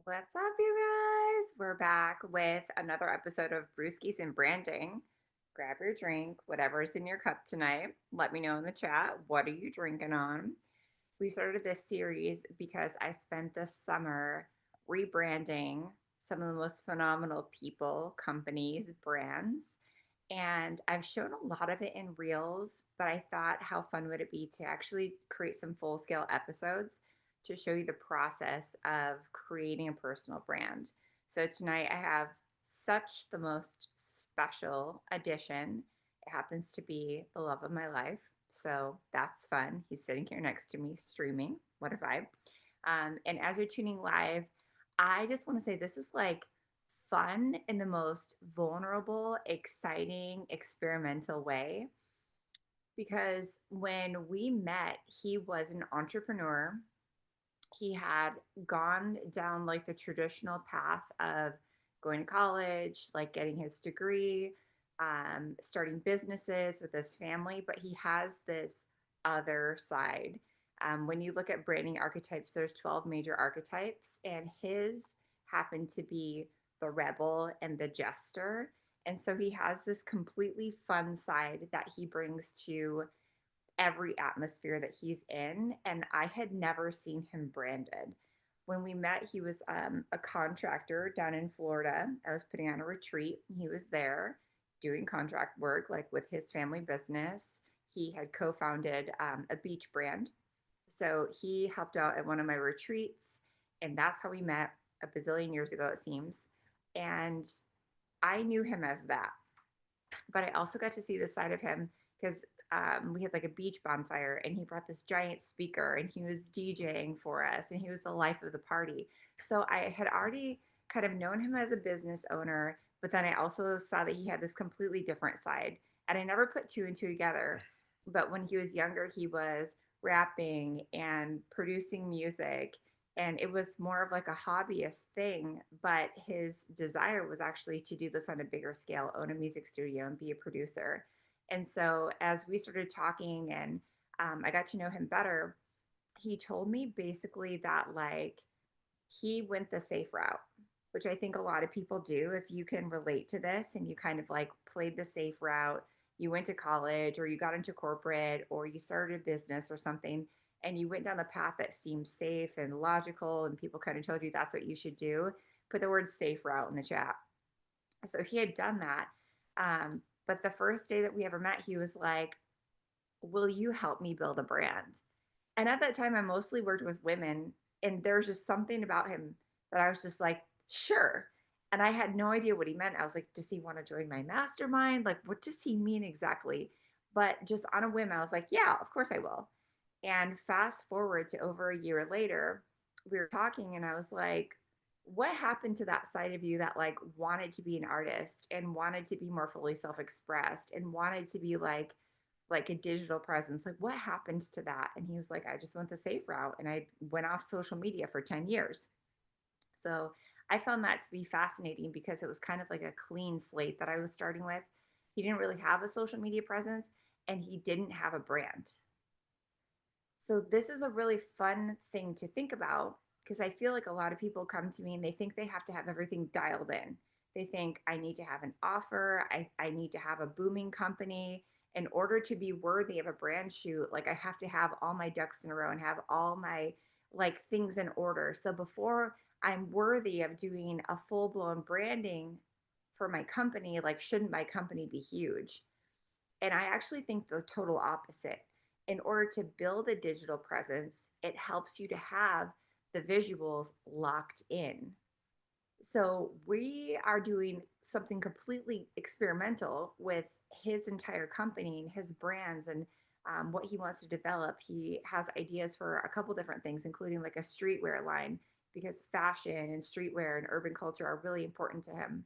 What's up, you guys? We're back with another episode of Brewskis and Branding. Grab your drink, whatever's in your cup tonight. Let me know in the chat, what are you drinking on? We started this series because I spent this summer rebranding some of the most phenomenal people, companies, brands. And I've shown a lot of it in reels, but I thought how fun would it be to actually create some full scale episodes to show you the process of creating a personal brand. So tonight I have such the most special addition. It happens to be the love of my life. So that's fun. He's sitting here next to me streaming. What a vibe. And as you're tuning live, I just want to say this is like fun in the most vulnerable, exciting, experimental way. Because when we met, he was an entrepreneur. He had gone down like the traditional path of going to college, like getting his degree, starting businesses with his family, but he has this other side. When you look at branding archetypes, there's 12 major archetypes, and his happened to be the rebel and the jester. And so he has this completely fun side that he brings to every atmosphere that he's in. And I had never seen him branded. When we met, he was a contractor down in Florida. I was putting on a retreat. He was there doing contract work, like with his family business. He had co founded a beach brand. So he helped out at one of my retreats. And that's how we met a bazillion years ago, it seems. And I knew him as that, but I also got to see the side of him because we had like a beach bonfire and he brought this giant speaker and he was DJing for us and he was the life of the party. So I had already kind of known him as a business owner, but then I also saw that he had this completely different side. And I never put two and two together. But when he was younger, he was rapping and producing music, and it was more of like a hobbyist thing, but his desire was actually to do this on a bigger scale, own a music studio and be a producer. And so as we started talking and I got to know him better, he told me basically that like he went the safe route, which I think a lot of people do. If you can relate to this and you kind of like played the safe route, you went to college or you got into corporate or you started a business or something, and you went down the path that seemed safe and logical, and people kind of told you that's what you should do, put the word safe route in the chat. So he had done that. But the first day that we ever met, he was like, will you help me build a brand? And at that time, I mostly worked with women. And there's just something about him that I was just like, sure. And I had no idea what he meant. I was like, does he want to join my mastermind? Like, what does he mean exactly? But just on a whim, I was like, yeah, of course I will. And fast forward to over a year later, we were talking, and I was like, what happened to that side of you that like wanted to be an artist and wanted to be more fully self-expressed and wanted to be like a digital presence? Like, what happened to that? And he was like, I just went the safe route and I went off social media for 10 years. So I found that to be fascinating because it was kind of like a clean slate that I was starting with. He didn't really have a social media presence and he didn't have a brand. So this is a really fun thing to think about because I feel like a lot of people come to me and they think they have to have everything dialed in. They think I need to have an offer, I need to have a booming company in order to be worthy of a brand shoot. Like I have to have all my ducks in a row and have all my like things in order. So before I'm worthy of doing a full-blown branding for my company, like shouldn't my company be huge? And I actually think the total opposite. In order to build a digital presence, it helps you to have the visuals locked in. So we are doing something completely experimental with his entire company and his brands and what he wants to develop. He has ideas for a couple different things, including like a streetwear line, because fashion and streetwear and urban culture are really important to him.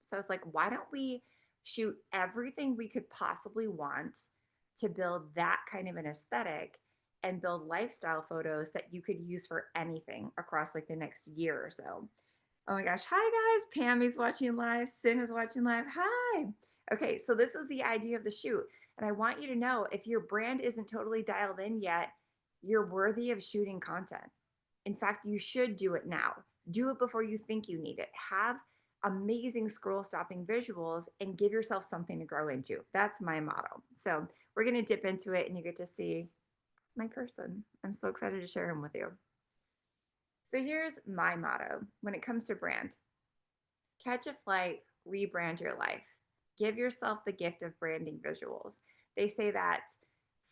So I was like, why don't we shoot everything we could possibly want to build that kind of an aesthetic and build lifestyle photos that you could use for anything across like the next year or so. Oh my gosh. Hi guys. Pammy's watching live. Sin is watching live. Hi. Okay, so this is the idea of the shoot. And I want you to know if your brand isn't totally dialed in yet, you're worthy of shooting content. In fact, you should do it now. Do it before you think you need it. Have amazing scroll stopping visuals and give yourself something to grow into. That's my motto. So we're going to dip into it and you get to see my person. I'm so excited to share him with you. So here's my motto when it comes to brand: catch a flight, rebrand your life. Give yourself the gift of branding visuals. They say that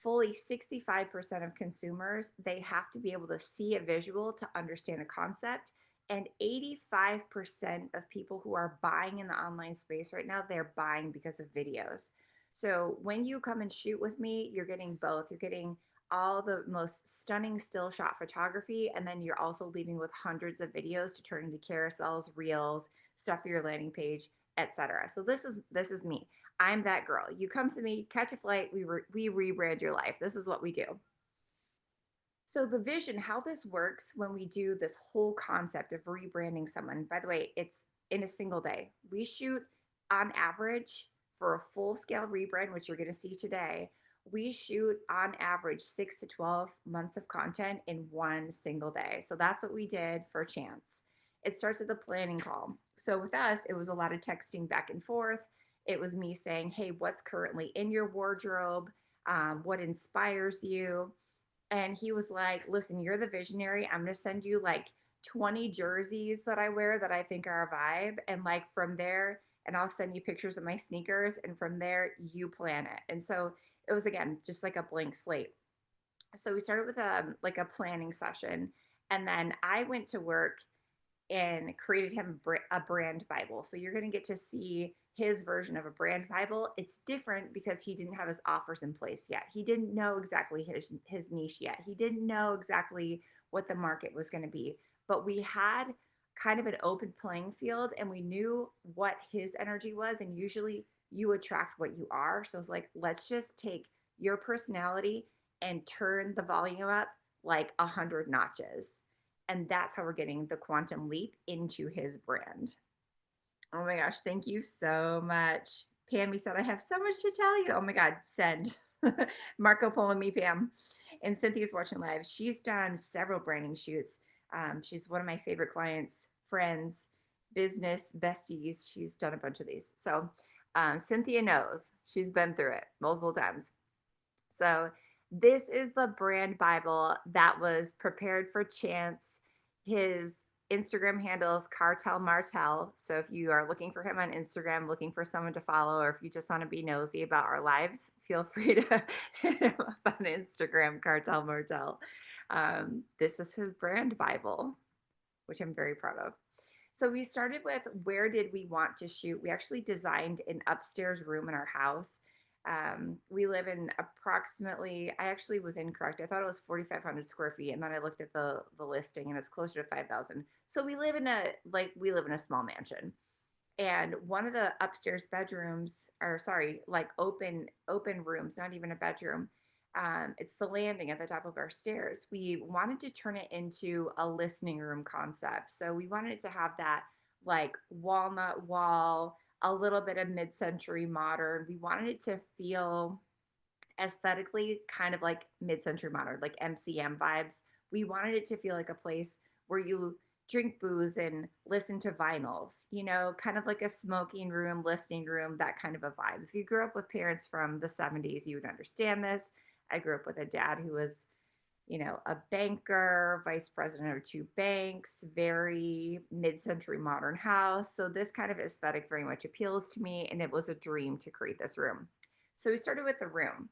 fully 65% of consumers, they have to be able to see a visual to understand a concept. And 85% of people who are buying in the online space right now, they're buying because of videos. So when you come and shoot with me, you're getting both. You're getting all the most stunning still shot photography, and then you're also leaving with hundreds of videos to turn into carousels, reels, stuff for your landing page, etc. So this is me. I'm that girl. You come to me, catch a flight, we rebrand your life. This is what we do. So the vision, how this works when we do this whole concept of rebranding someone. By the way, it's in a single day. We shoot on average for a full scale rebrand, which you're going to see today. We shoot on average 6 to 12 months of content in one single day. So that's what we did for Chance. It starts with a planning call. So with us, it was a lot of texting back and forth. It was me saying, hey, what's currently in your wardrobe? What inspires you? And he was like, listen, you're the visionary. I'm going to send you like 20 jerseys that I wear that I think are a vibe. And like from there, and I'll send you pictures of my sneakers. And from there, you plan it. And so it was, again, just like a blank slate. So we started with like a planning session. And then I went to work and created him a brand Bible. So you're going to get to see his version of a brand Bible. It's different because he didn't have his offers in place yet. He didn't know exactly his niche yet. He didn't know exactly what the market was going to be. But we had kind of an open playing field and we knew what his energy was. And usually you attract what you are. So it's like, let's just take your personality and turn the volume up like 100 notches, and that's how we're getting the quantum leap into his brand. Oh my gosh, thank you so much. Pam, said, I have so much to tell you. Oh my God, send. Marco Polo me, Pam. And Cynthia's watching live. She's done several branding shoots. She's one of my favorite clients, friends, business besties. She's done a bunch of these. So Cynthia knows. She's been through it multiple times. So this is the brand Bible that was prepared for Chance. His Instagram handle is Cartel Martel. So if you are looking for him on Instagram, looking for someone to follow, or if you just want to be nosy about our lives, feel free to hit him up on Instagram, Cartel Martel. This is his brand Bible, which I'm very proud of. So we started with, where did we want to shoot? We actually designed an upstairs room in our house. We live in approximately, I actually was incorrect. I thought it was 4,500 square feet. And then I looked at the listing and it's closer to 5,000. So we live in a small mansion. And one of the upstairs bedrooms, or sorry, like open rooms, not even a bedroom. It's the landing at the top of our stairs. We wanted to turn it into a listening room concept. So we wanted it to have that like walnut wall, a little bit of mid-century modern. We wanted it to feel aesthetically kind of like mid-century modern, like MCM vibes. We wanted it to feel like a place where you drink booze and listen to vinyls, kind of like a smoking room, listening room, that kind of a vibe. If you grew up with parents from the 70s, you would understand this. I grew up with a dad who was, a banker, vice president of two banks, very mid-century modern house. So this kind of aesthetic very much appeals to me, and it was a dream to create this room. So we started with the room.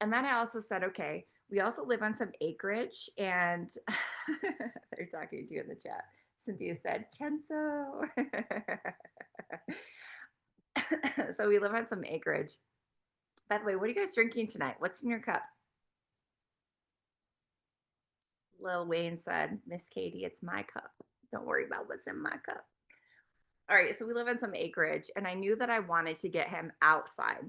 And then I also said, okay, we also live on some acreage, and they're talking to you in the chat. Cynthia said, Chenso. So we live on some acreage. By the way, what are you guys drinking tonight? What's in your cup? Lil Wayne said, Miss Katie, it's my cup. Don't worry about what's in my cup. All right, so we live on some acreage, and I knew that I wanted to get him outside.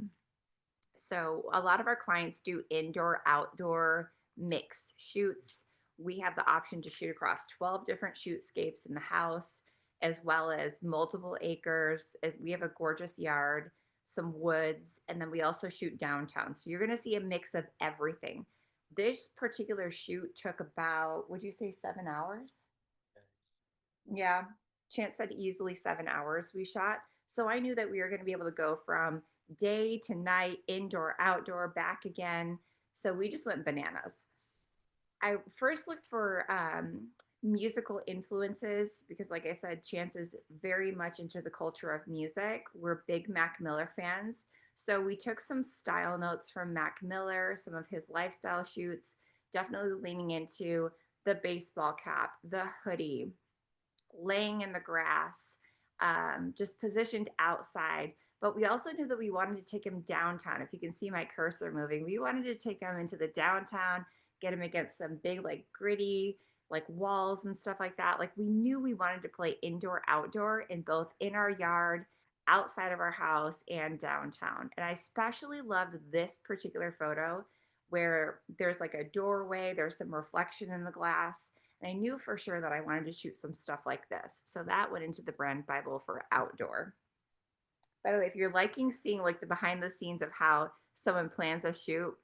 So a lot of our clients do indoor, outdoor mix shoots. We have the option to shoot across 12 different shoot-scapes in the house, as well as multiple acres. We have a gorgeous yard, some woods, and then we also shoot downtown. So you're going to see a mix of everything. This particular shoot took about, would you say 7 hours? Yeah. Chance said easily 7 hours we shot. So I knew that we were going to be able to go from day to night, indoor, outdoor, back again. So we just went bananas. I first looked for musical influences because, like I said, Chance is very much into the culture of music. We're big Mac Miller fans. So we took some style notes from Mac Miller, some of his lifestyle shoots, definitely leaning into the baseball cap, the hoodie, laying in the grass, just positioned outside. But we also knew that we wanted to take him downtown. If you can see my cursor moving, we wanted to take him into the downtown, get him against some big, like gritty, like walls and stuff like that. Like we knew we wanted to play indoor, outdoor, in both in our yard, outside of our house, and downtown. And I especially loved this particular photo where there's like a doorway, there's some reflection in the glass, and I knew for sure that I wanted to shoot some stuff like this. So that went into the brand Bible for outdoor. By the way, if you're liking seeing like the behind the scenes of how someone plans a shoot,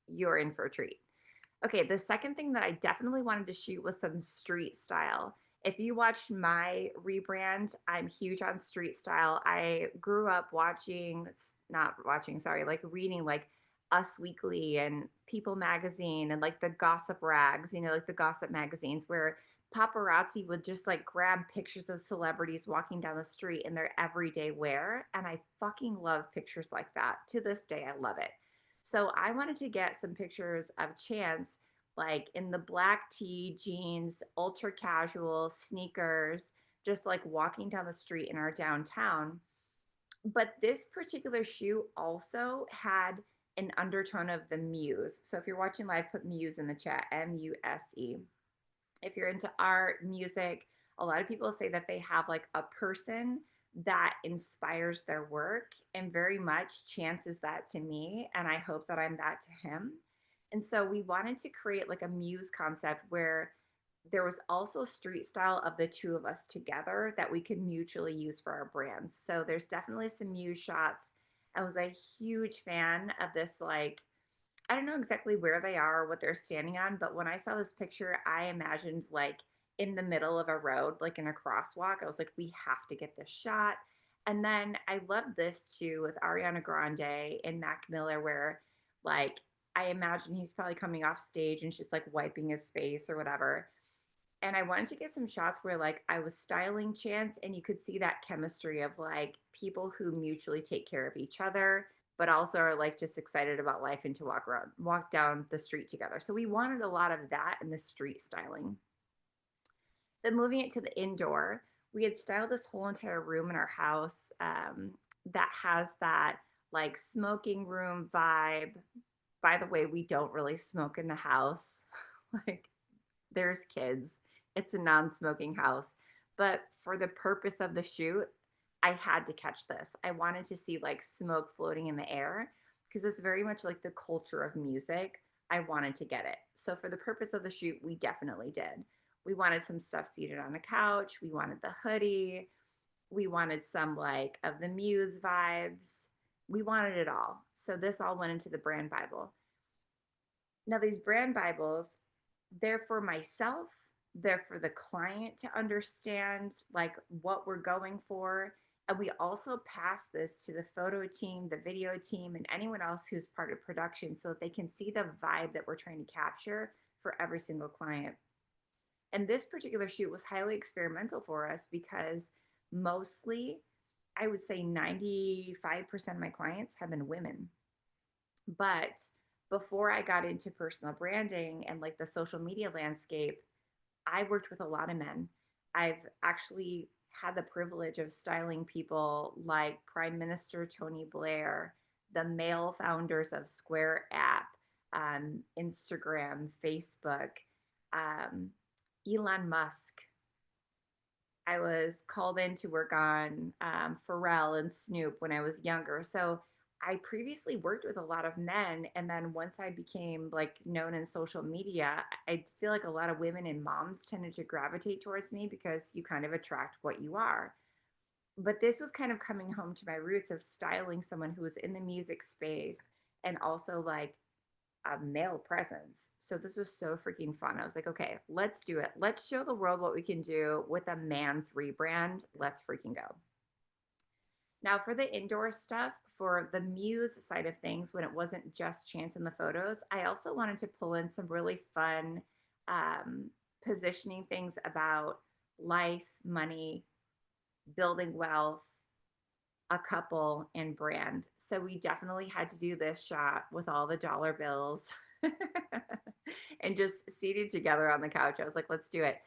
you're in for a treat. Okay, the second thing that I definitely wanted to shoot was some street style. If you watched my rebrand, I'm huge on street style. I grew up watching, not watching, sorry, like reading like Us Weekly and People Magazine and like the gossip rags, like the gossip magazines where paparazzi would just like grab pictures of celebrities walking down the street in their everyday wear. And I fucking love pictures like that. To this day, I love it. So I wanted to get some pictures of Chance like in the black tee, jeans, ultra casual, sneakers, just like walking down the street in our downtown. But this particular shoe also had an undertone of the muse. So if you're watching live, put muse in the chat, Muse. If you're into art, music, a lot of people say that they have like a person that inspires their work. And very much Chance is that to me. And I hope that I'm that to him. And so we wanted to create like a muse concept where there was also street style of the two of us together that we could mutually use for our brands. So there's definitely some muse shots. I was a huge fan of this like I don't know exactly where they are or what they're standing on, but when I saw this picture, I imagined like in the middle of a road, like in a crosswalk. I was like, we have to get this shot. And then I love this too with Ariana Grande and Mac Miller, where like I imagine he's probably coming off stage and she's like wiping his face or whatever. And I wanted to get some shots where like I was styling Chance and you could see that chemistry of like people who mutually take care of each other, but also are like just excited about life and to walk down the street together. So we wanted a lot of that in the street styling. Then moving it to the indoor, we had styled this whole entire room in our house that has that like smoking room vibe. By the way, we don't really smoke in the house. like there's kids. It's a non-smoking house. But for the purpose of the shoot, I had to catch this. I wanted to see like smoke floating in the air because it's very much like the culture of music. I wanted to get it. So for the purpose of the shoot, we definitely did. We wanted some stuff seated on a couch. We wanted the hoodie. We wanted some like of the muse vibes. We wanted it all. So this all went into the brand Bible. Now, these brand Bibles, they're for myself, they're for the client to understand like what we're going for. And we also pass this to the photo team, the video team, and anyone else who's part of production so that they can see the vibe that we're trying to capture for every single client. And this particular shoot was highly experimental for us because mostly, I would say 95% of my clients have been women. But before I got into personal branding and like the social media landscape, I worked with a lot of men. I've actually had the privilege of styling people like Prime Minister Tony Blair, the male founders of Square app, Instagram, Facebook, um, Elon Musk. I was called in to work on Pharrell and Snoop when I was younger. So I previously worked with a lot of men. And then once I became like known in social media, I feel like a lot of women and moms tended to gravitate towards me because you kind of attract what you are. But this was kind of coming home to my roots of styling someone who was in the music space and also like a male presence. So this was so freaking fun. I was like, okay, let's do it. Let's show the world what we can do with a man's rebrand. Let's freaking go. Now, for the indoor stuff, for the muse side of things, when it wasn't just Chance in the photos, I also wanted to pull in some really fun um, positioning things about life, money, building wealth, a couple, and brand. So we definitely had to do this shot with all the dollar bills and just seated together on the couch. I was like, let's do it.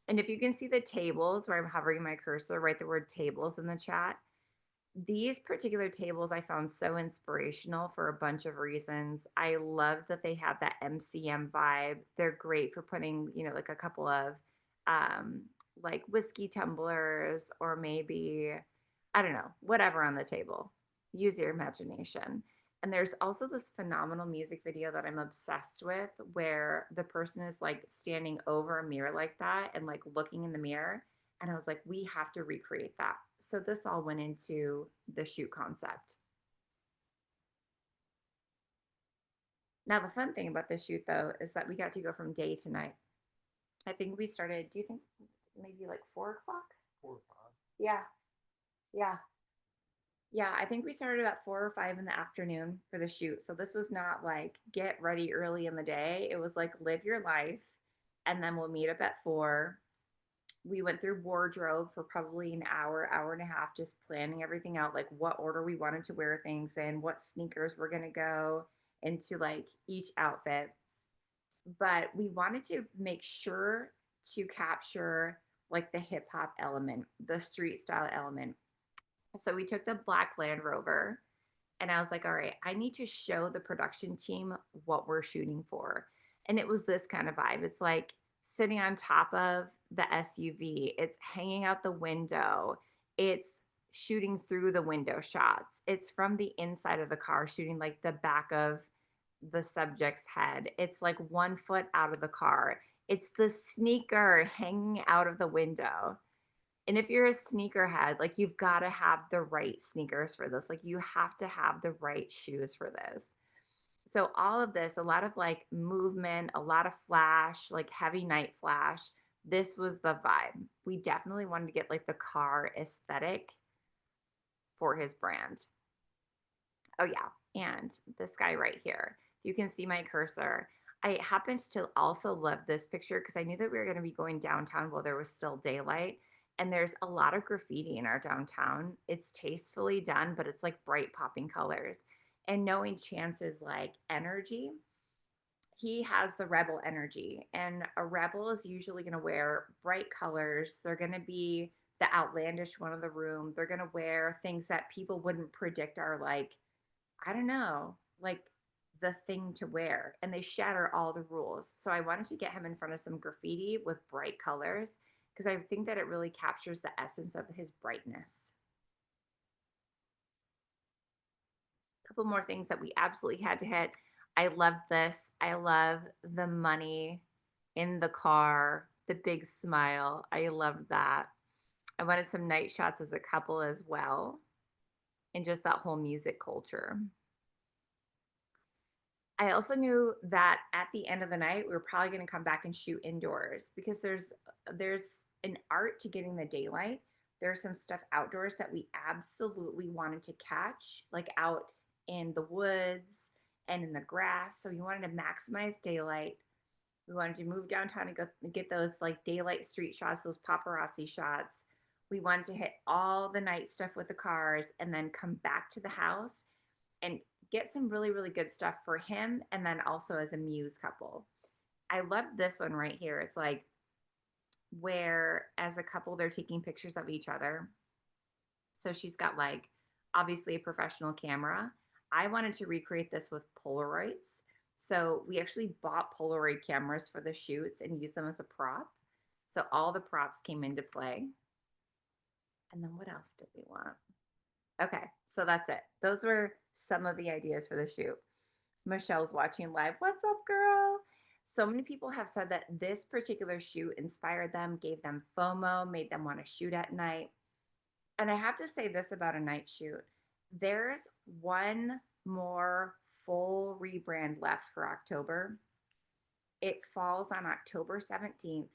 And if you can see the tables where I'm hovering my cursor, write the word tables in the chat. These particular tables I found so inspirational for a bunch of reasons. I love that they have that MCM vibe. They're great for putting, like a couple of um like whiskey tumblers or maybe I don't know, whatever on the table. Use your imagination. And there's also this phenomenal music video that I'm obsessed with where the person is like standing over a mirror like that and like looking in the mirror, and I was like, we have to recreate that. So this all went into the shoot concept. Now, the fun thing about this shoot, though, is that we got to go from day to night. I think we started, do you think maybe like 4 o'clock? 4 or 5. Yeah. Yeah. Yeah. I think we started about 4 or 5 in the afternoon for the shoot. So this was not like get ready early in the day. It was like live your life and then we'll meet up at 4. We went through wardrobe for probably an hour, hour and a half, just planning everything out, like what order we wanted to wear things in, what sneakers were going to go into like each outfit. But we wanted to make sure to capture like the hip hop element, the street style element. So we took the black Land Rover and I was like, all right, I need to show the production team what we're shooting for. And it was this kind of vibe. It's like sitting on top of the SUV, it's hanging out the window, it's shooting through the window shots, it's from the inside of the car, shooting like the back of the subject's head, it's like 1 foot out of the car, it's the sneaker hanging out of the window. And if you're a sneakerhead, like you've got to have the right sneakers for this. Like you have to have the right shoes for this. So all of this, a lot of like movement, a lot of flash, like heavy night flash. This was the vibe. We definitely wanted to get like the car aesthetic for his brand. Oh yeah, and this guy right here. You can see my cursor. I happened to also love this picture because I knew that we were going to be going downtown while there was still daylight. And there's a lot of graffiti in our downtown. It's tastefully done, but it's like bright popping colors. And knowing Chance's like energy, he has the rebel energy. And a rebel is usually going to wear bright colors. They're going to be the outlandish one of the room. They're going to wear things that people wouldn't predict are like I don't know, like the thing to wear. And they shatter all the rules. So I wanted to get him in front of some graffiti with bright colors because I think that it really captures the essence of his brightness. A couple more things that we absolutely had to hit. I love this. I love the money in the car, the big smile. I love that. I wanted some night shots as a couple as well, and just that whole music culture. I also knew that at the end of the night, we were probably going to come back and shoot indoors because there's an art to getting the daylight. There's some stuff outdoors that we absolutely wanted to catch, like out in the woods and in the grass. So we wanted to maximize daylight. We wanted to move downtown and go get those like daylight street shots, those paparazzi shots. We wanted to hit all the night stuff with the cars and then come back to the house and get some really, really good stuff for him and then also as a muse couple. I love this one right here. It's like where as a couple they're taking pictures of each other. So she's got like obviously a professional camera. I wanted to recreate this with Polaroids. So we actually bought Polaroid cameras for the shoots and used them as a prop. So all the props came into play. And then what else did we want? Okay, so that's it. Those were some of the ideas for the shoot. Michelle's watching live. What's up, girl? So many people have said that this particular shoot inspired them, gave them FOMO, made them want to shoot at night. And I have to say this about a night shoot. There's one more full rebrand left for October. It falls on October 17th,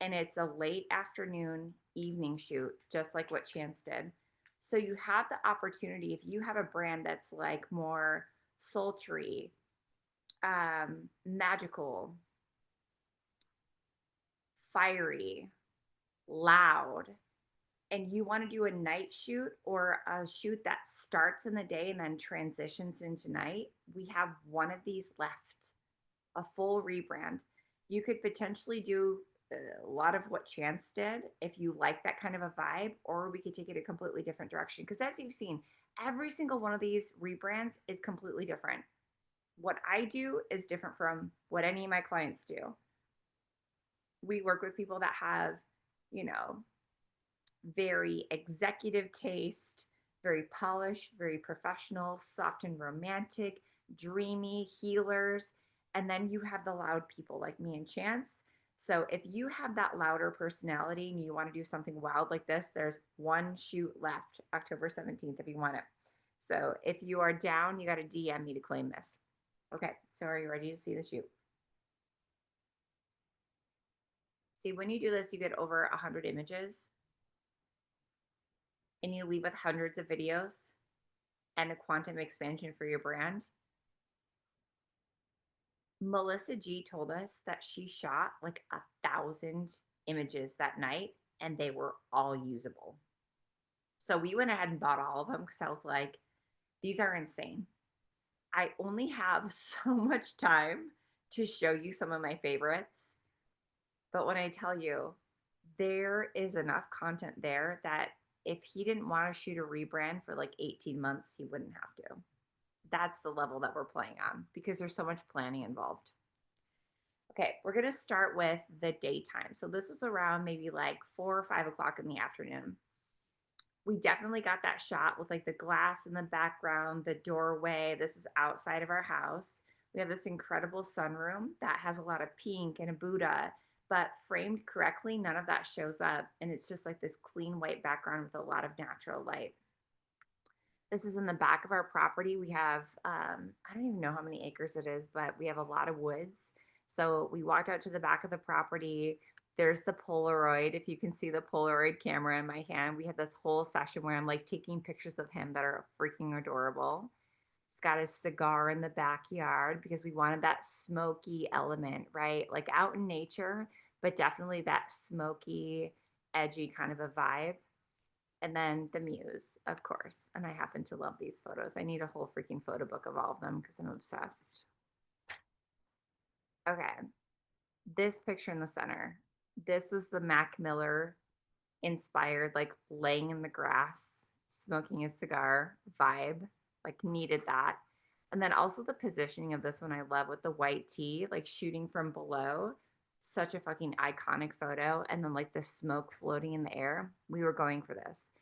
and it's a late afternoon evening shoot, just like what Chance did. So you have the opportunity, if you have a brand that's like more sultry, magical, fiery, loud, and you want to do a night shoot or a shoot that starts in the day and then transitions into night, we have one of these left, a full rebrand. You could potentially do a lot of what Chance did if you like that kind of a vibe, or we could take it a completely different direction. Because as you've seen, every single one of these rebrands is completely different. What I do is different from what any of my clients do. We work with people that have, you know, very executive taste, very polished, very professional, soft and romantic, dreamy healers. And then you have the loud people like me and Chance. So if you have that louder personality and you want to do something wild like this, there's one shoot left, October 17th, if you want it. So if you are down, you got to DM me to claim this. Okay, so are you ready to see the shoot? See, when you do this, you get over 100 images and you leave with hundreds of videos and a quantum expansion for your brand. Melissa G told us that she shot like 1,000 images that night and they were all usable. So we went ahead and bought all of them because I was like, these are insane. I only have so much time to show you some of my favorites. But when I tell you, there is enough content there that if he didn't want to shoot a rebrand for like 18 months, he wouldn't have to. That's the level that we're playing on because there's so much planning involved. Okay, we're going to start with the daytime. So this was around maybe like 4 or 5 o'clock in the afternoon. We definitely got that shot with like the glass in the background, the doorway. This is outside of our house. We have this incredible sunroom that has a lot of pink and a Buddha, but framed correctly, none of that shows up. And it's just like this clean white background with a lot of natural light. This is in the back of our property. We have, I don't even know how many acres it is, but we have a lot of woods. So we walked out to the back of the property. There's the Polaroid. If you can see the Polaroid camera in my hand, we had this whole session where I'm like taking pictures of him that are freaking adorable. He's got his cigar in the backyard because we wanted that smoky element, right? Like out in nature, but definitely that smoky, edgy kind of a vibe. And then the muse, of course. And I happen to love these photos. I need a whole freaking photo book of all of them because I'm obsessed. Okay. This picture in the center, this was the Mac Miller inspired, like laying in the grass, smoking his cigar vibe, like needed that. And then also the positioning of this one I love with the white tee, like shooting from below. Such a fucking iconic photo. And then like the smoke floating in the air. We were going for this.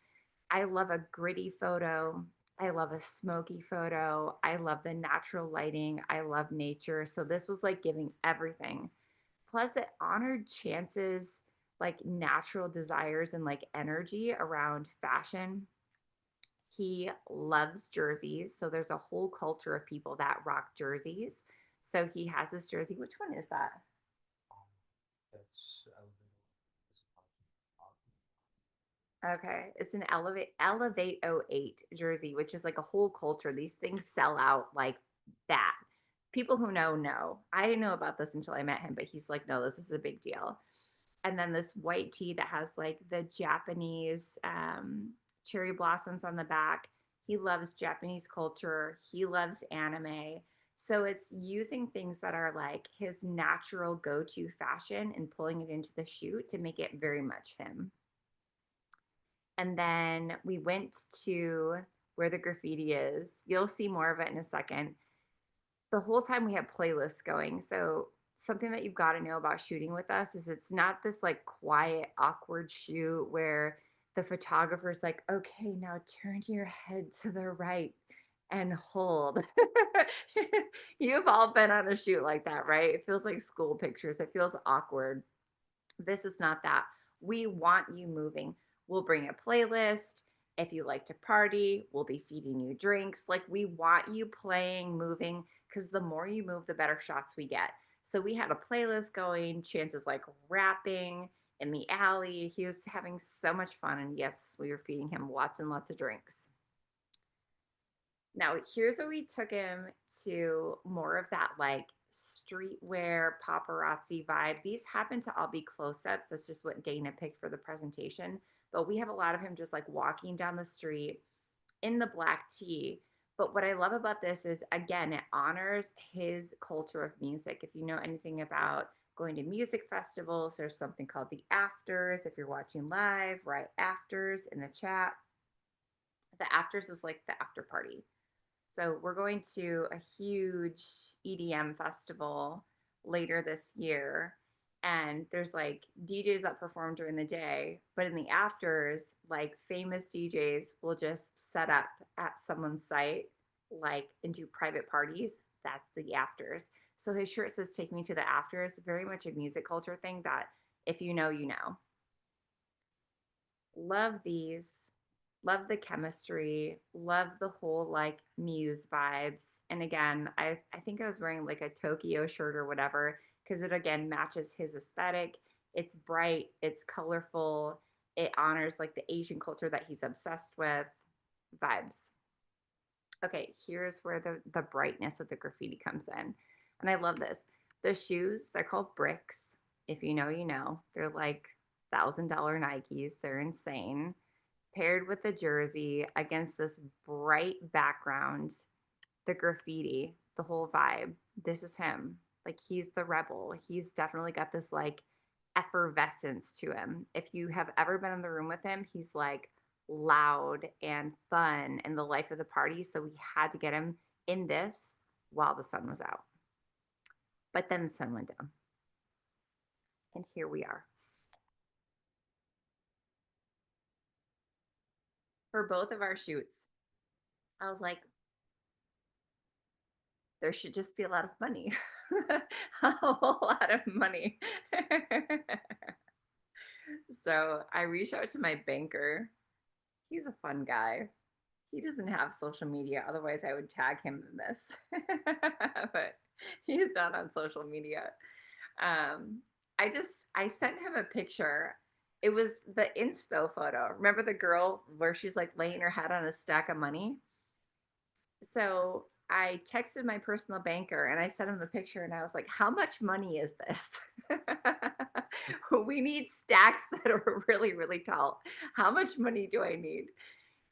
I love a gritty photo. I love a smoky photo. I love the natural lighting. I love nature. So this was like giving everything. Plus, it honored Chance's like natural desires and like energy around fashion. He loves jerseys. So there's a whole culture of people that rock jerseys. So he has this jersey. Which one is that? That's Okay, it's an Elevate '08 jersey, which is like a whole culture. These things sell out like that. People who know. I didn't know about this until I met him, but he's like, no, this is a big deal. And then this white tee that has like the Japanese cherry blossoms on the back. He loves Japanese culture. He loves anime. So it's using things that are like his natural go-to fashion and pulling it into the shoot to make it very much him. And then we went to where the graffiti is. You'll see more of it in a second. The whole time we have playlists going. So something that you've got to know about shooting with us is it's not this like quiet, awkward shoot where the photographer's like, okay, now turn your head to the right and hold. You've all been on a shoot like that, right? It feels like school pictures. It feels awkward. This is not that. We want you moving. We'll bring a playlist. If you like to party, we'll be feeding you drinks. Like, we want you playing, moving, because the more you move, the better shots we get. So we had a playlist going, Chance's like rapping in the alley. He was having so much fun. And yes, we were feeding him lots and lots of drinks. Now, here's where we took him to more of that like streetwear paparazzi vibe. These happen to all be close ups. That's just what Dana picked for the presentation. But we have a lot of him just like walking down the street in the black tee. But what I love about this is, again, it honors his culture of music. If you know anything about going to music festivals, there's something called the afters. If you're watching live, write afters in the chat. The afters is like the after party. So we're going to a huge EDM festival later this year. And there's like DJs that perform during the day, but in the afters, like famous DJs will just set up at someone's site, like and do private parties. That's the afters. So his shirt says "Take me to the afters." Very much a music culture thing that if you know, you know. Love these. Love the chemistry. Love the whole like Muse vibes. And again, I think I was wearing like a Tokyo shirt or whatever because it again matches his aesthetic. It's bright, it's colorful, it honors like the Asian culture that he's obsessed with. Vibes. Okay, here's where the brightness of the graffiti comes in. And I love this. The shoes, they're called bricks. If you know, you know. They're like $1,000 Nikes. They're insane. Paired with the jersey against this bright background, the graffiti, the whole vibe. This is him. Like, he's the rebel. He's definitely got this like effervescence to him. If you have ever been in the room with him, he's like loud and fun and the life of the party. So we had to get him in this while the sun was out. But then the sun went down. And here we are. For both of our shoots, I was like, there should just be a lot of money. A whole lot of money. So I reached out to my banker. He's a fun guy. He doesn't have social media, otherwise, I would tag him in this. But he's not on social media. Um, I sent him a picture. It was the inspo photo. Remember the girl where she's like laying her head on a stack of money? So I texted my personal banker and I sent him the picture and I was like, how much money is this? We need stacks that are really, really tall. How much money do I need?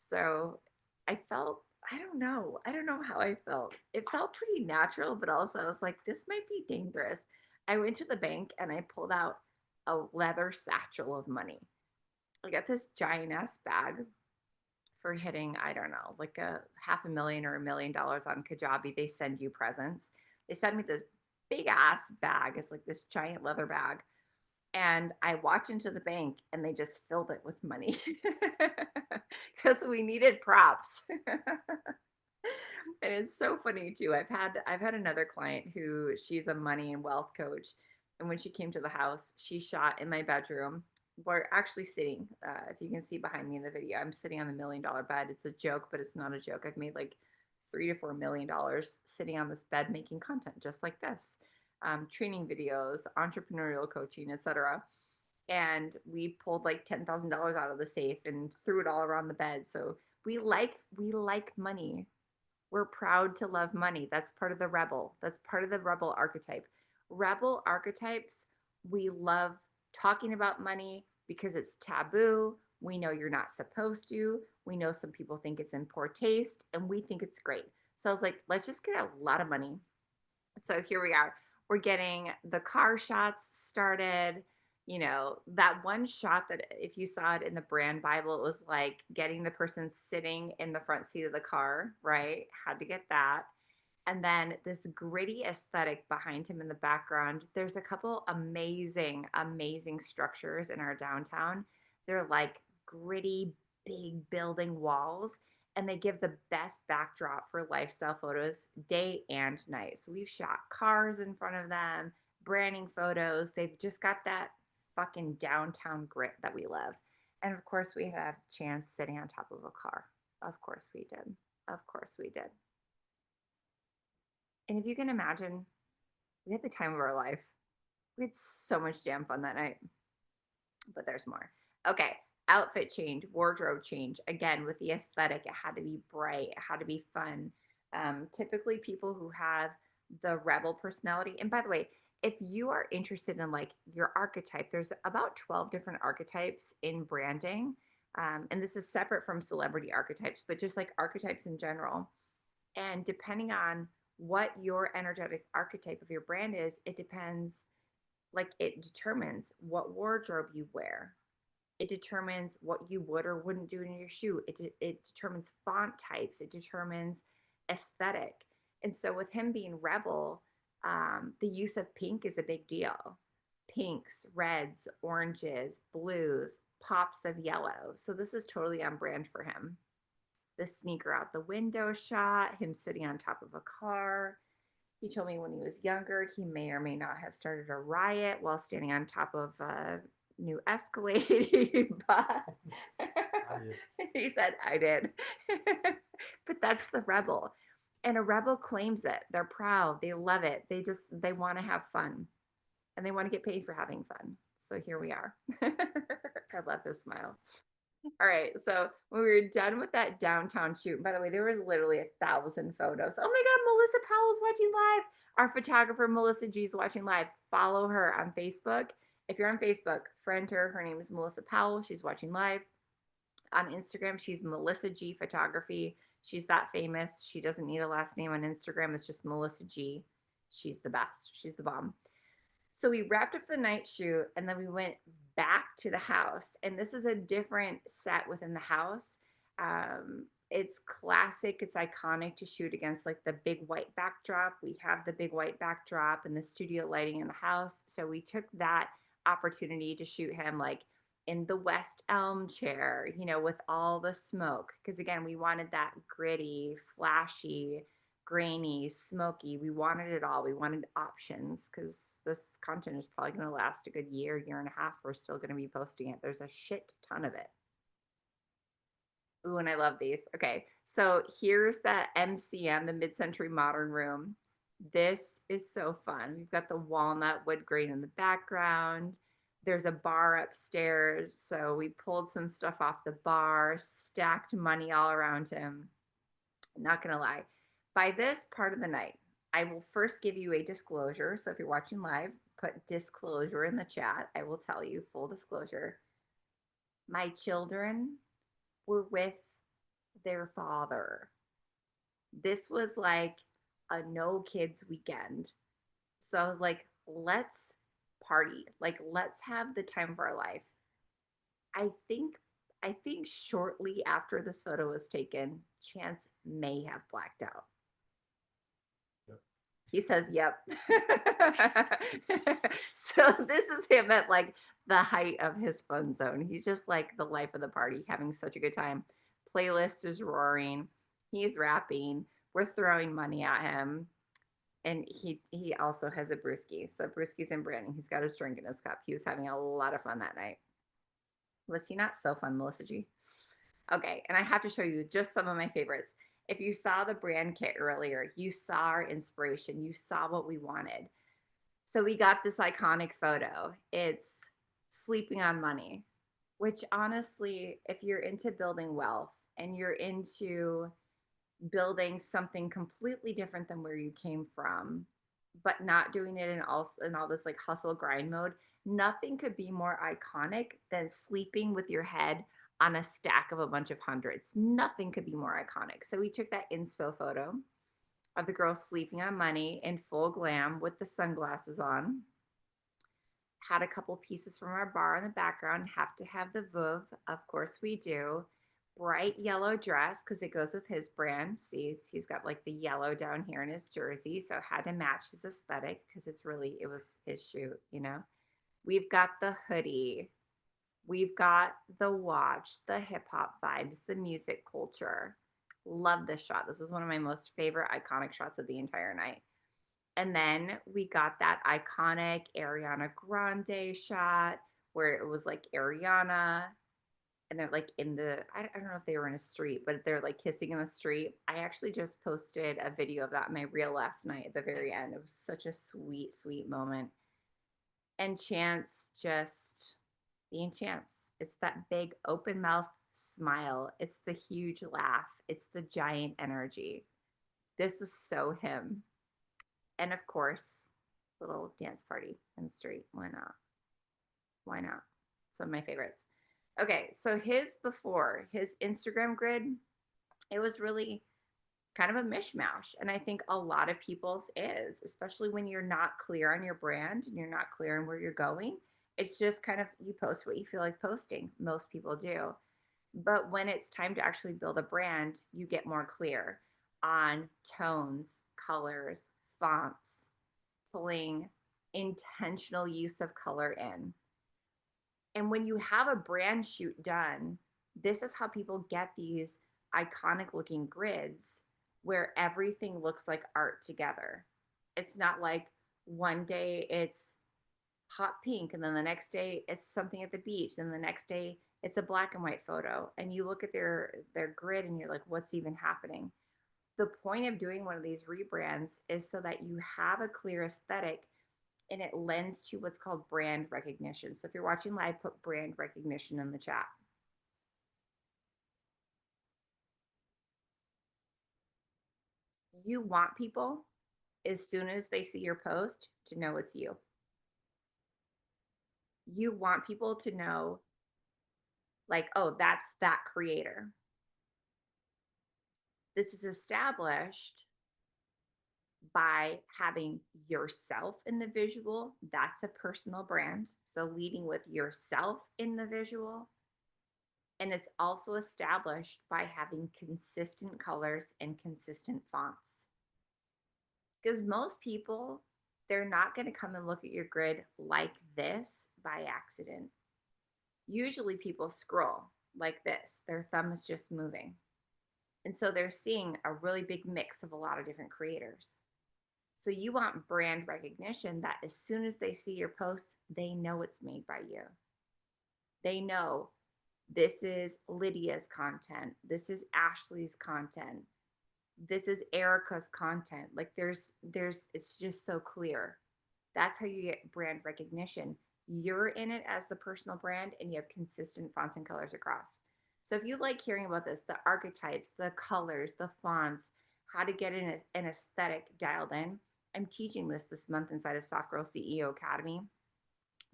So I felt, I don't know. I don't know how I felt. It felt pretty natural, but also I was like, this might be dangerous. I went to the bank and I pulled out a leather satchel of money. I got this giant ass bag for hitting, I don't know, like a half a million or $1 million on Kajabi. They send you presents. They sent me this big ass bag. It's like this giant leather bag. And I walked into the bank and they just filled it with money because we needed props. And it's so funny too. I've had another client who she's a money and wealth coach. And when she came to the house, she shot in my bedroom. We're actually sitting, if you can see behind me in the video, I'm sitting on the $1 million bed. It's a joke, but it's not a joke. I've made like $3 to $4 million sitting on this bed making content just like this, training videos, entrepreneurial coaching, etc. And we pulled like $10,000 out of the safe and threw it all around the bed. So we like money. We're proud to love money. That's part of the rebel. That's part of the rebel archetype. Rebel archetypes, we love talking about money because it's taboo. We know you're not supposed to. We know some people think it's in poor taste, and we think it's great. So I was like, let's just get a lot of money. So here we are. We're getting the car shots started. You know, that one shot that if you saw it in the brand Bible, it was like getting the person sitting in the front seat of the car, right? Had to get that. And then this gritty aesthetic behind him in the background. There's a couple amazing, amazing structures in our downtown. They're like gritty, big building walls, and they give the best backdrop for lifestyle photos day and night. So we've shot cars in front of them, branding photos. They've just got that fucking downtown grit that we love. And of course, we had a chance sitting on top of a car. Of course, we did. Of course, we did. And if you can imagine, we had the time of our life. We had so much damn fun that night, but there's more. Okay, outfit change, wardrobe change. Again, with the aesthetic, it had to be bright, it had to be fun. Typically, people who have the rebel personality, and by the way, if you are interested in like your archetype, there's about 12 different archetypes in branding. And this is separate from celebrity archetypes, but just like archetypes in general. And depending on what your energetic archetype of your brand is, it depends, like it determines what wardrobe you wear. It determines what you would or wouldn't do in your shoe. It determines font types. It determines aesthetic. And so with him being rebel, the use of pink is a big deal. Pinks, reds, oranges, blues, pops of yellow. So this is totally on brand for him. The sneaker out the window shot, him sitting on top of a car. He told me when he was younger, he may or may not have started a riot while standing on top of a new Escalade he bought. He said, I did. But that's the rebel. And a rebel claims it. They're proud. They love it. They want to have fun and they want to get paid for having fun. So here we are. I love his smile. All right. So when we were done with that downtown shoot, by the way, there was literally 1,000 photos. Oh my God, Melissa Powell's watching live. Our photographer, Melissa G, is watching live. Follow her on Facebook. If you're on Facebook, friend her. Her name is Melissa Powell. She's watching live. On Instagram, she's Melissa G Photography. She's that famous. She doesn't need a last name on Instagram. It's just Melissa G. She's the best. She's the bomb. So we wrapped up the night shoot and then we went back to the house. And this is a different set within the house. It's classic, it's iconic to shoot against like the big white backdrop. We have the big white backdrop and the studio lighting in the house. So we took that opportunity to shoot him like in the West Elm chair, with all the smoke. Because again, we wanted that gritty, flashy, grainy, smoky. We wanted it all. We wanted options because this content is probably going to last a good year, year and a half. We're still going to be posting it. There's a shit ton of it. Ooh, and I love these. Okay, so here's that MCM, the mid-century modern room. This is so fun. We've got the walnut wood grain in the background. There's a bar upstairs, so we pulled some stuff off the bar, stacked money all around him. Not gonna lie, by this part of the night, I will first give you a disclosure. So if you're watching live, put disclosure in the chat. I will tell you full disclosure. My children were with their father. This was like a no kids weekend. So I was like, let's party. Like, let's have the time of our life. I think I think shortly after this photo was taken, Chance may have blacked out. Yep. He says, yep. So this is him at like the height of his fun zone. He's just like the life of the party, having such a good time. Playlist is roaring. He's rapping. We're throwing money at him. And he also has a brewski. So Brewskis and Branding. He's got his drink in his cup. He was having a lot of fun that night. Was he not so fun, Melissa G? Okay, and I have to show you just some of my favorites. If you saw the brand kit earlier, you saw our inspiration. You saw what we wanted. So we got this iconic photo. It's sleeping on money, which honestly, if you're into building wealth and you're into building something completely different than where you came from, but not doing it in all this like hustle grind mode, nothing could be more iconic than sleeping with your head on a stack of a bunch of hundreds. Nothing could be more iconic. So we took that inspo photo of the girl sleeping on money in full glam with the sunglasses on. Had a couple pieces from our bar in the background. Have to have the Veuve, of course we do. Bright yellow dress because it goes with his brand. See, he's got like the yellow down here in his jersey, so had to match his aesthetic because it was his shoot. We've got the hoodie. We've got the watch, the hip hop vibes, the music culture. Love this shot. This is one of my most favorite iconic shots of the entire night. And then we got that iconic Ariana Grande shot where it was like Ariana and they're like in the, I don't know if they were in a street, but they're like kissing in the street. I actually just posted a video of that in my reel last night at the very end. It was such a sweet, sweet moment. And Chance just being Chance. It's that big open mouth smile. It's the huge laugh. It's the giant energy. This is so him. And of course, little dance party in the street. Why not? Why not? Some of my favorites. Okay, so his before, his Instagram grid, it was really kind of a mishmash. And I think a lot of people's is, especially when you're not clear on your brand and you're not clear on where you're going. It's just kind of you post what you feel like posting. Most people do. But when it's time to actually build a brand, you get more clear on tones, colors, fonts, pulling intentional use of color in. And when you have a brand shoot done, this is how people get these iconic looking grids where everything looks like art together. It's not like one day it's hot pink and then the next day it's something at the beach and the next day it's a black and white photo and you look at their grid and you're like what's even happening. The point of doing one of these rebrands is so that you have a clear aesthetic and it lends to what's called brand recognition. So if you're watching live, put brand recognition in the chat. You want people, as soon as they see your post, to know it's you. You want people to know, like, oh, that's that creator. This is established by having yourself in the visual. That's a personal brand. So leading with yourself in the visual. And it's also established by having consistent colors and consistent fonts. Because most people, they're not going to come and look at your grid like this by accident. Usually people scroll like this, their thumb is just moving. And so they're seeing a really big mix of a lot of different creators. So you want brand recognition that as soon as they see your post, they know it's made by you. They know this is Lydia's content. This is Ashley's content. This is Erica's content. Like it's just so clear. That's how you get brand recognition. You're in it as the personal brand and you have consistent fonts and colors across. So if you like hearing about this, the archetypes, the colors, the fonts, how to get an aesthetic dialed in, I'm teaching this month inside of Soft Girl CEO Academy.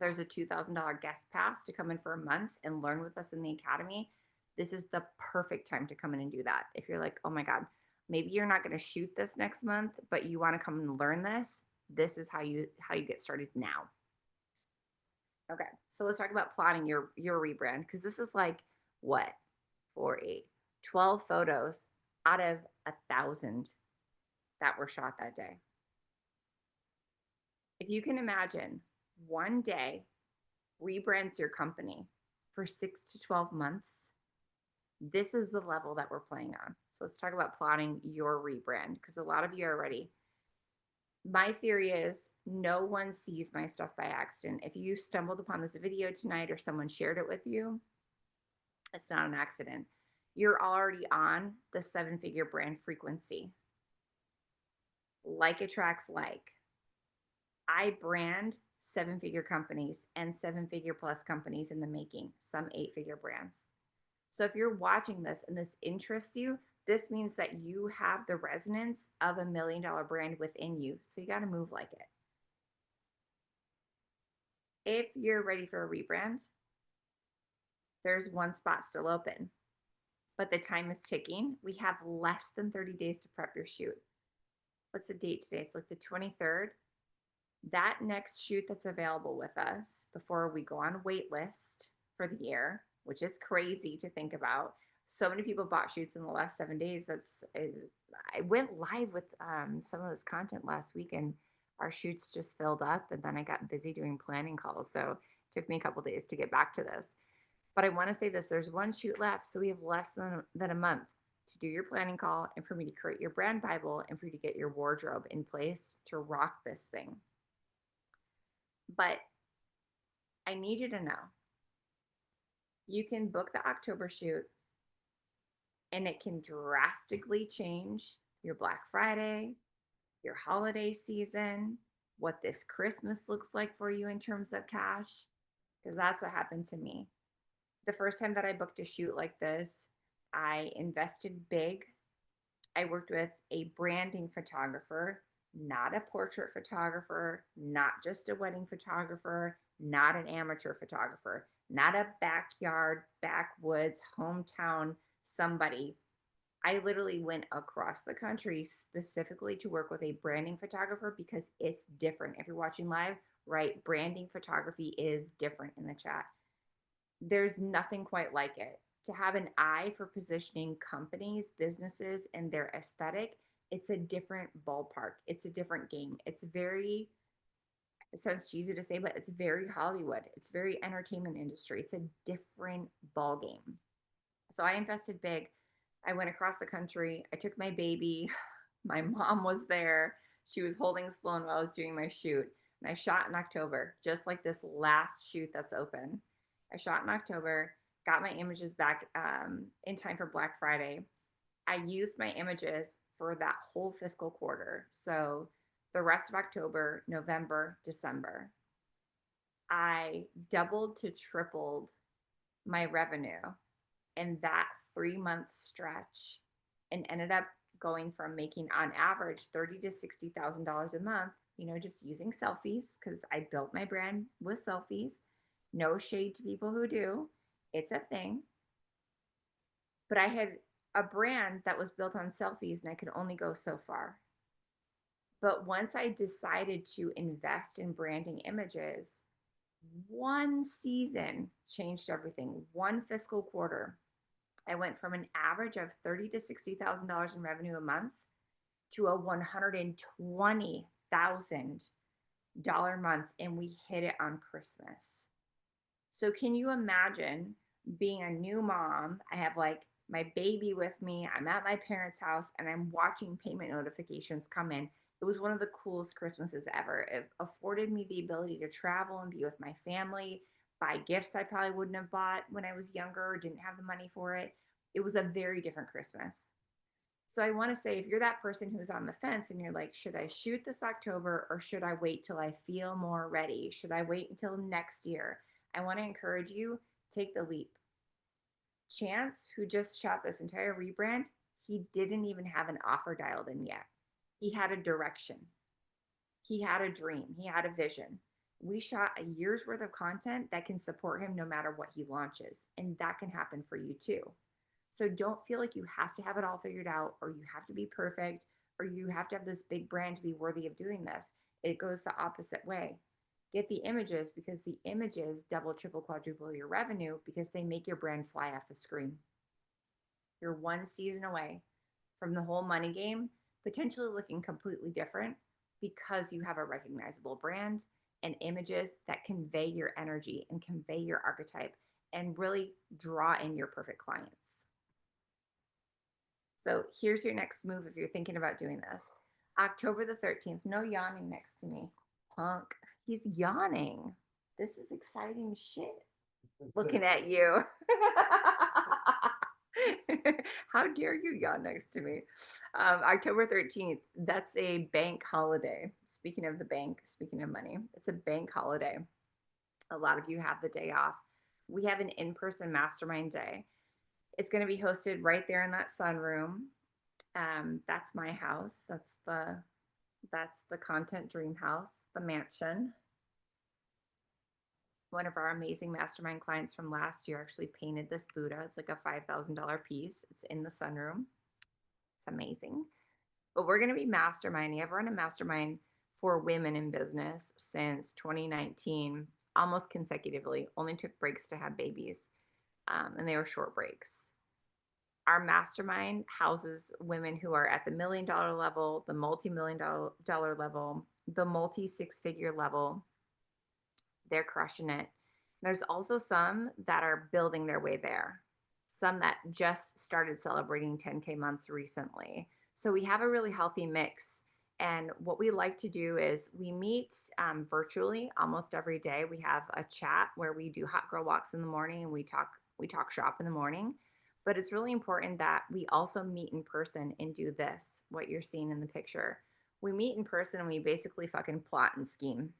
There's a $2,000 guest pass to come in for a month and learn with us in the academy. This is the perfect time to come in and do that. If you're like, oh my God, maybe you're not going to shoot this next month, but you want to come and learn this, this is how you get started now. Okay, so let's talk about plotting your rebrand, because this is like what 4, 8, 12 photos out of 1,000 that were shot that day. If you can imagine one day rebrands your company for 6 to 12 months, this is the level that we're playing on. So let's talk about plotting your rebrand, because a lot of you are ready. My theory is no one sees my stuff by accident. If you stumbled upon this video tonight or someone shared it with you, it's not an accident. You're already on the 7-figure brand frequency. Like attracts like. I brand 7-figure companies and 7-figure plus companies in the making, some 8-figure brands. So if you're watching this and this interests you, this means that you have the resonance of $1 million brand within you. So you got to move like it. If you're ready for a rebrand, there's one spot still open, but the time is ticking. We have less than 30 days to prep your shoot. What's the date today? It's like the 23rd. That next shoot that's available with us before we go on wait list for the year, which is crazy to think about. So many people bought shoots in the last 7 days. I went live with some of this content last week and our shoots just filled up, and then I got busy doing planning calls. So it took me a couple days to get back to this. But I want to say this, there's one shoot left. So we have less than a month to do your planning call and for me to create your brand Bible and for you to get your wardrobe in place to rock this thing. But I need you to know You can book the October shoot and it can drastically change your Black Friday, your holiday season, what this Christmas looks like for you in terms of cash, because that's what happened to me. The first time that I booked a shoot like this, I invested big. I worked with a branding photographer, not a portrait photographer, not just a wedding photographer, not an amateur photographer, not a backyard, backwoods, hometown somebody. I literally went across the country specifically to work with a branding photographer because it's different. If you're watching live, right, branding photography is different in the chat. There's nothing quite like it. To have an eye for positioning companies, businesses, and their aesthetic, it's a different ballpark. It's a different game. It's very, it sounds cheesy to say, but it's very Hollywood. It's very entertainment industry. It's a different ball game. So I invested big. I went across the country. I took my baby. My mom was there. She was holding Sloan while I was doing my shoot. And I shot in October, just like this last shoot that's open. I shot in October, got my images back in time for Black Friday. I used my images for that whole fiscal quarter. So the rest of October, November, December, I doubled to tripled my revenue in that 3 month stretch and ended up going from making on average $30,000 to $60,000 a month, just using selfies because I built my brand with selfies. No shade to people who do. It's a thing. But I had a brand that was built on selfies and I could only go so far. But once I decided to invest in branding images, one season changed everything. One fiscal quarter, I went from an average of $30,000 to $60,000 in revenue a month to a $120,000 month, and we hit it on Christmas. So can you imagine being a new mom? I have like my baby with me. I'm at my parents' house and I'm watching payment notifications come in. It was one of the coolest Christmases ever. It afforded me the ability to travel and be with my family, buy gifts I probably wouldn't have bought when I was younger or didn't have the money for it. It was a very different Christmas. So I want to say, if you're that person who's on the fence and you're like, should I shoot this October or should I wait till I feel more ready? Should I wait until next year? I want to encourage you, take the leap. Chance, who just shot this entire rebrand, he didn't even have an offer dialed in yet. He had a direction. He had a dream. He had a vision. We shot a year's worth of content that can support him no matter what he launches. And that can happen for you too. So don't feel like you have to have it all figured out or you have to be perfect or you have to have this big brand to be worthy of doing this. It goes the opposite way. Get the images because the images double, triple, quadruple your revenue because they make your brand fly off the screen. You're one season away from the whole money game potentially looking completely different because you have a recognizable brand and images that convey your energy and convey your archetype and really draw in your perfect clients. So here's your next move if you're thinking about doing this. October the 13th, no yawning next to me. Punk. He's yawning. This is exciting shit. Looking at you. How dare you yawn next to me? October 13th, that's a bank holiday. Speaking of the bank, speaking of money, it's a bank holiday. A lot of you have the day off. We have an in person mastermind day. It's going to be hosted right there in that sunroom. That's my house. That's the content dream house, the mansion. One of our amazing mastermind clients from last year actually painted this Buddha. It's like a $5,000 piece. It's in the sunroom. It's amazing. But we're going to be masterminding. I've run a mastermind for women in business since 2019, almost consecutively. Only took breaks to have babies, and they were short breaks. Our mastermind houses women who are at the $1 million level, the multi-million dollar level, the multi six-figure level. They're crushing it. There's also some that are building their way there, some that just started celebrating 10K months recently. So we have a really healthy mix. And what we like to do is we meet virtually almost every day. We have a chat where we do hot girl walks in the morning and we talk We talk shop in the morning. But it's really important that we also meet in person and do this, what you're seeing in the picture. We meet in person and we basically fucking plot and scheme.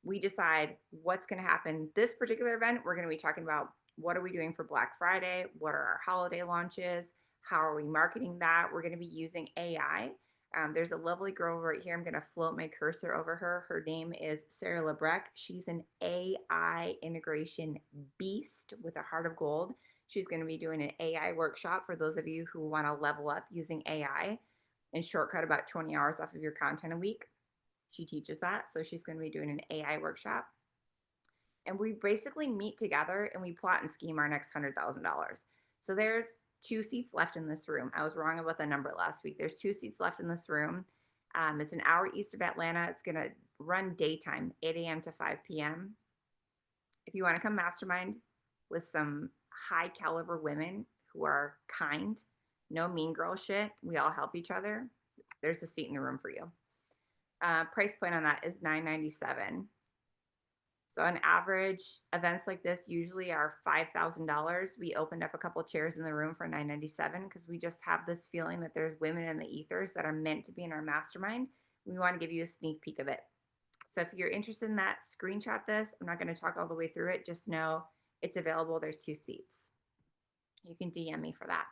We decide what's going to happen. This particular event, we're going to be talking about what are we doing for Black Friday? What are our holiday launches? How are we marketing that? We're going to be using AI. There's a lovely girl right here. I'm going to float my cursor over her. Her name is Sarah Lebrecq. She's an AI integration beast with a heart of gold. She's going to be doing an AI workshop for those of you who want to level up using AI and shortcut about 20 hours off of your content a week. She teaches that. So she's going to be doing an AI workshop. And we basically meet together and we plot and scheme our next $100,000. So there's 2 seats left in this room. I was wrong about the number last week. There's 2 seats left in this room. It's an hour east of Atlanta. It's going to run daytime, 8 a.m. to 5 p.m. If you want to come mastermind with some high caliber women who are kind, no mean girl shit, we all help each other, there's a seat in the room for you. Price point on that is $997. So on average, events like this usually are $5,000. We opened up a couple chairs in the room for $997 because we just have this feeling that there's women in the ethers that are meant to be in our mastermind. We want to give you a sneak peek of it. So if you're interested in that, screenshot this. I'm not going to talk all the way through it. Just know it's available. There's 2 seats. You can DM me for that.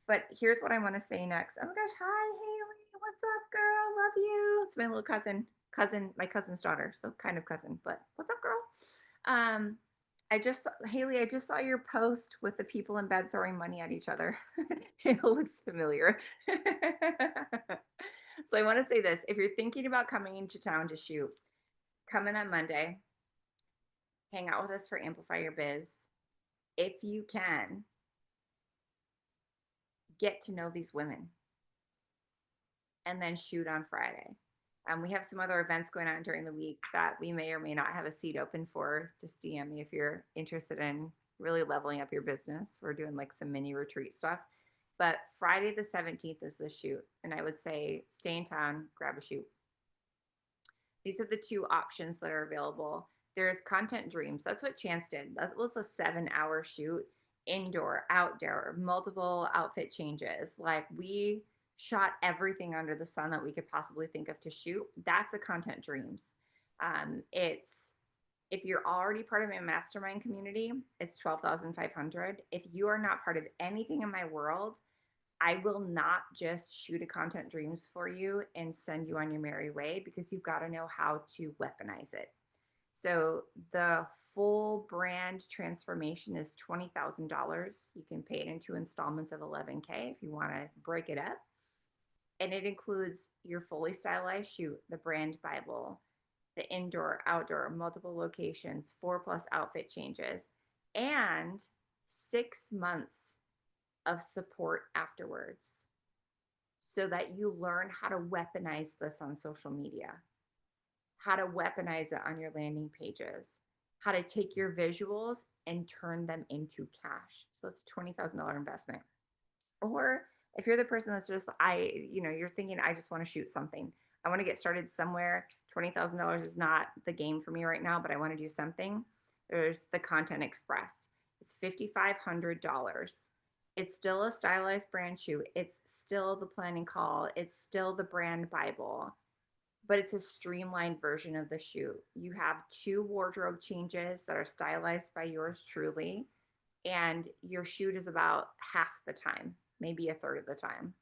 But here's what I want to say next. Oh my gosh, hi Haley, what's up, girl? Love you. It's my little my cousin's daughter, so kind of cousin, but what's up, girl? Haley, I just saw your post with the people in bed throwing money at each other. It looks familiar. So I want to say this: if you're thinking about coming into town to shoot, come in on Monday, hang out with us for Amplify Your Biz. If you can, get to know these women and then shoot on Friday. We have some other events going on during the week that we may or may not have a seat open for. Just DM me if you're interested in really leveling up your business. We're doing like some mini retreat stuff. But Friday the 17th is the shoot. And I would say stay in town, grab a shoot. These are the 2 options that are available. There's Content Dreams. That's what Chance did. That was a 7-hour shoot, indoor, outdoor, multiple outfit changes. Like we shot everything under the sun that we could possibly think of to shoot. That's a Content Dreams. It's if you're already part of my mastermind community, it's $12,500. If you are not part of anything in my world, I will not just shoot a Content Dreams for you and send you on your merry way because you've got to know how to weaponize it. So the full brand transformation is $20,000. You can pay it in 2 installments of $11K if you want to break it up. And it includes your fully stylized shoot, the brand Bible, the indoor, outdoor, multiple locations, 4+ outfit changes, and 6 months of support afterwards so that you learn how to weaponize this on social media, how to weaponize it on your landing pages, how to take your visuals and turn them into cash. So it's a $20,000 investment. Or if you're the person that's just, you're thinking, I just want to shoot something. I want to get started somewhere. $20,000 is not the game for me right now, but I want to do something. There's the Content Express. It's $5,500. It's still a stylized brand shoot. It's still the planning call. It's still the brand Bible, but it's a streamlined version of the shoot. You have 2 wardrobe changes that are stylized by yours truly, and your shoot is about half the time, maybe a third of the time.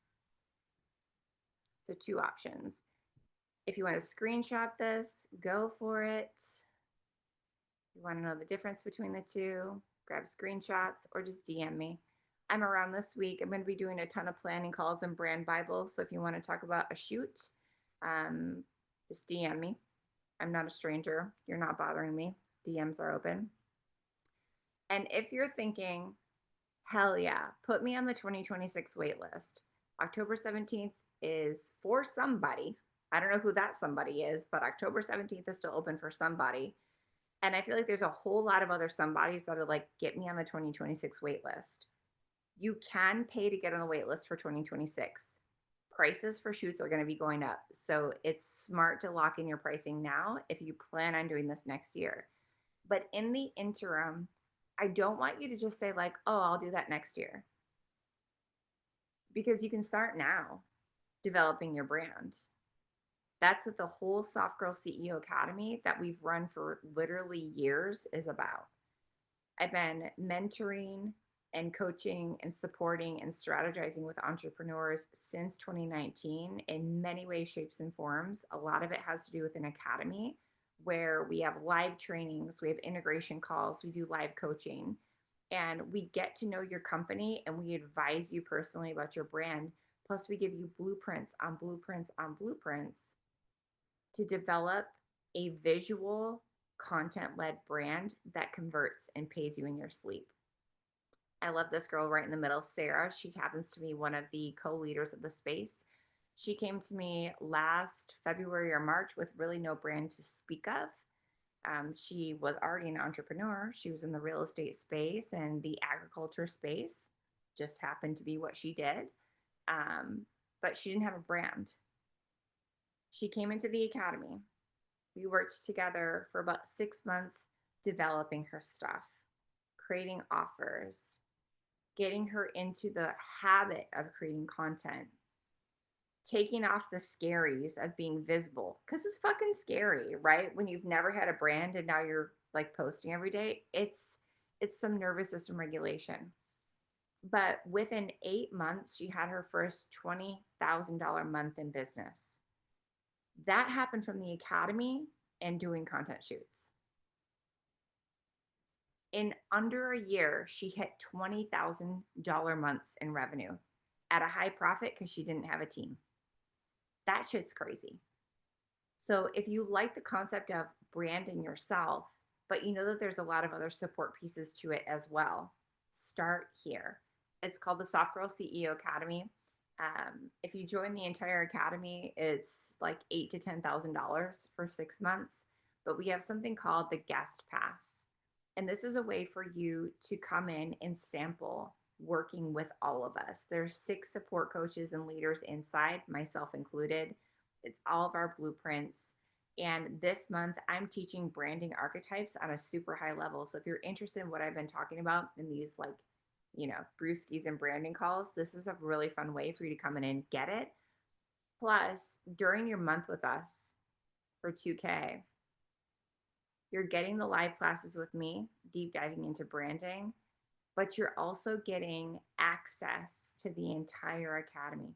So 2 options. If you want to screenshot this, go for it. If you want to know the difference between the 2, grab screenshots or just DM me. I'm around this week. I'm going to be doing a ton of planning calls and brand Bible. So if you want to talk about a shoot, just DM me. I'm not a stranger. You're not bothering me. DMs are open. And if you're thinking, hell yeah, put me on the 2026 wait list. October 17th is for somebody. I don't know who that somebody is, but October 17th is still open for somebody. And I feel like there's a whole lot of other somebodies that are like, get me on the 2026 wait list. You can pay to get on the wait list for 2026. Prices for shoots are going to be going up. So it's smart to lock in your pricing now if you plan on doing this next year. But in the interim, I don't want you to just say, like, oh, I'll do that next year, because you can start now developing your brand. That's what the whole Soft Girl CEO Academy that we've run for literally years is about. I've been mentoring and coaching and supporting and strategizing with entrepreneurs since 2019 in many ways, shapes, and forms. A lot of it has to do with an academy where we have live trainings, we have integration calls, we do live coaching, and we get to know your company and we advise you personally about your brand. Plus, we give you blueprints on blueprints on blueprints to develop a visual content led brand that converts and pays you in your sleep. I love this girl right in the middle, Sarah. She happens to be one of the co leaders of the space. She came to me last February or March with really no brand to speak of. She was already an entrepreneur. She was in the real estate space and the agriculture space, just happened to be what she did. Um, but she didn't have a brand. She came into the academy. We worked together for about 6 months, developing her stuff, creating offers, getting her into the habit of creating content, taking off the scaries of being visible, because it's fucking scary, right? When you've never had a brand and now you're like posting every day, it's some nervous system regulation. But within 8 months, she had her first $20,000 month in business. That happened from the academy and doing content shoots. In under a year, she hit $20,000 months in revenue at a high profit because she didn't have a team. That shit's crazy. So if you like the concept of branding yourself, but you know that there's a lot of other support pieces to it as well, start here. It's called the Soft Girl CEO Academy. If you join the entire academy, it's like $8,000 to $10,000 for 6 months. But we have something called the Guest Pass, and this is a way for you to come in and sample working with all of us. There's 6 support coaches and leaders inside, myself included. It's all of our blueprints. And this month, I'm teaching branding archetypes on a super high level. So if you're interested in what I've been talking about in these, like, Brewskis and Branding calls, this is a really fun way for you to come in and get it. Plus, during your month with us for 2K, you're getting the live classes with me, deep diving into branding, but you're also getting access to the entire academy.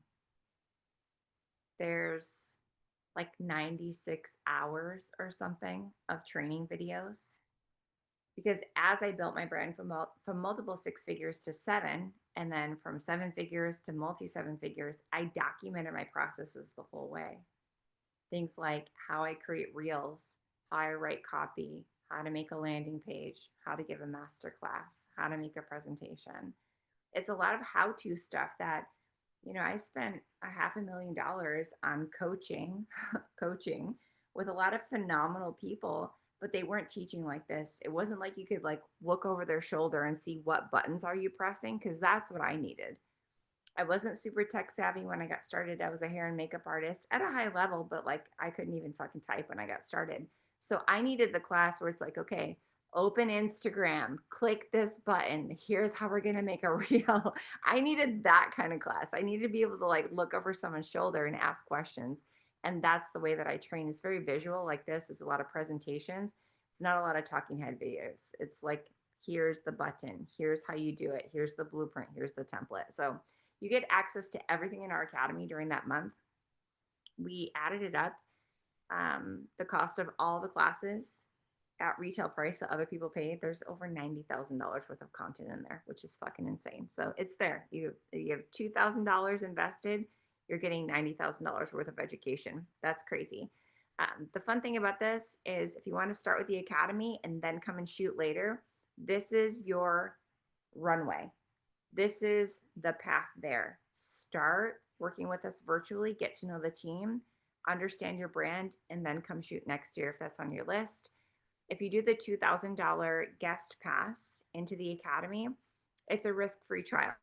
There's like 96 hours or something of training videos. Because as I built my brand from multiple 6 figures to 7, and then from 7 figures to multi 7 figures, I documented my processes the whole way. Things like how I create reels, how I write copy, how to make a landing page, how to give a masterclass, how to make a presentation. It's a lot of how-to stuff that, I spent $500,000 on coaching with a lot of phenomenal people, but they weren't teaching like this. It wasn't like you could like look over their shoulder and see what buttons are you pressing, because that's what I needed. I wasn't super tech savvy when I got started. I was a hair and makeup artist at a high level, but like I couldn't even fucking type when I got started. So I needed the class where it's like, okay, open Instagram, click this button. Here's how we're going to make a reel. I needed that kind of class. I needed to be able to like look over someone's shoulder and ask questions. And that's the way that I train. It's very visual. Like this is a lot of presentations. It's not a lot of talking head videos. It's like, here's the button. Here's how you do it. Here's the blueprint. Here's the template. So you get access to everything in our academy during that month. We added it up. The cost of all the classes at retail price that other people paid, there's over $90,000 worth of content in there, which is fucking insane. So it's there. You have $2,000 invested, you're getting $90,000 worth of education. That's crazy. The fun thing about this is if you want to start with the academy and then come and shoot later, this is your runway. This is the path there. Start working with us virtually, get to know the team, understand your brand, and then come shoot next year if that's on your list. If you do the $2,000 guest pass into the academy, it's a risk-free trial,